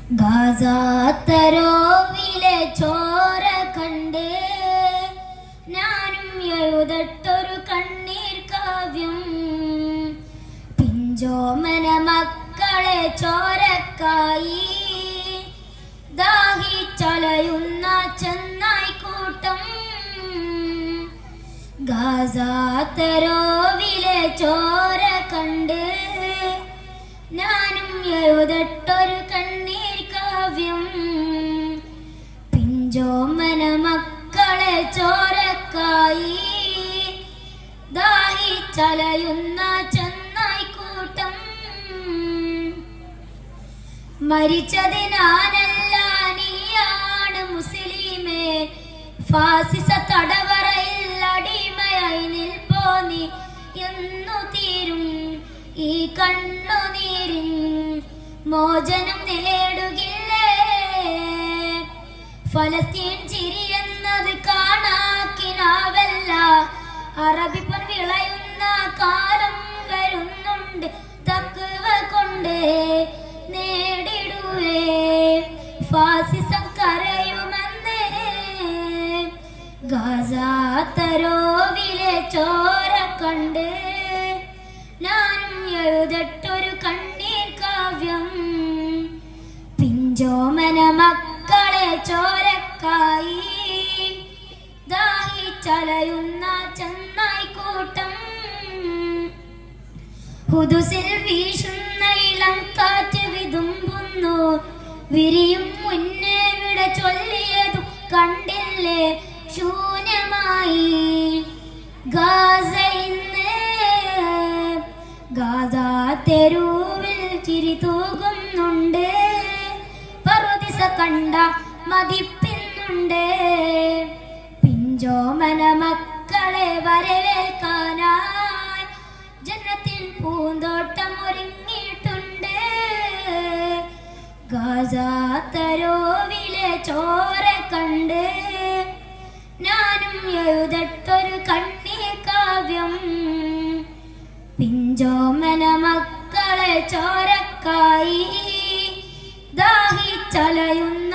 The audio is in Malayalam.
ഗാസാത്തരോവിലെ ചോര കണ്ട് ഞാനും എഴുതട്ടൊരു കണ്ണീർ കാവ്യം. പിഞ്ചോമന മക്കളെ ചോരക്കായി ദാഹിച്ചലയുന്ന ചെന്നായിക്കൂട്ടം. ഗാസാത്തരോവിലെ ചോര കണ്ട് ഞാനും എഴുതട്ടൊരു കണ്ണീർ കാവ്യം. പിഞ്ചോമന മക്കളെ ചോരക്കായി ദാഹിച്ചലയുന്ന ചെന്നായിക്കൂട്ടം. മരിച്ചതിനാനല്ല നീയാണ് മുസ്ലിമേ, ഫാസിസ തടവറയിൽ അടിമയായി നിൽപ്പോ നീ എന്നു തീരും ഈ കണ്ണുനീരിൻ മോചനം നേടുകില്ലേ? ഫലസ്തീൻ ചിരി എന്നത് കാണാക്കിനാവല്ല, അറബി പൊൻ വിളയുന്ന കാലം വരുന്നുണ്ട്, തഖ്വ കൊണ്ട് നേടിടുവേ ഫാസിസം കരയുമെന്ന്. ഗാസാത്തരോവിലെ ചോര കണ്ട് ഞാനും എഴുതട്ടൊരു കണ്ണീർ കാവ്യം. പിഞ്ചോമന മക്കളെ ചോരക്കായി ദാഹിച്ചലയുന്ന ചെന്നായിക്കൂട്ടം. ഹുദുസിൽ വീശുന്ന ഇളം കാറ്റ് വിതുമ്പുന്നു, വിരിയും മുന്നേ വിട ചൊല്ലിയതു കണ്ടില്ലേ ശൂന്യമായി ഗാസ ഇന്ന്. ഗാസാ തെരുവിൽ ചിരി തൂകുന്നുണ്ട്, പറുദിസ കണ്ട മതിപ്പിന്നുണ്ട്. പിഞ്ചോമന മക്കളെ വരവേൽക്കാനായി ജന്നത്തിൻ പൂന്തോട്ടം ഒരുങ്ങിയിട്ടുണ്ട്. ഗാസാത്തരോവിലെ ചോര കണ്ട് ഞാനും എഴുതട്ടൊരു കണ്ണീർ കാവ്യം. പിഞ്ചോമന മക്കളെ ചോരക്കായി ദാഹിച്ചലയുന്ന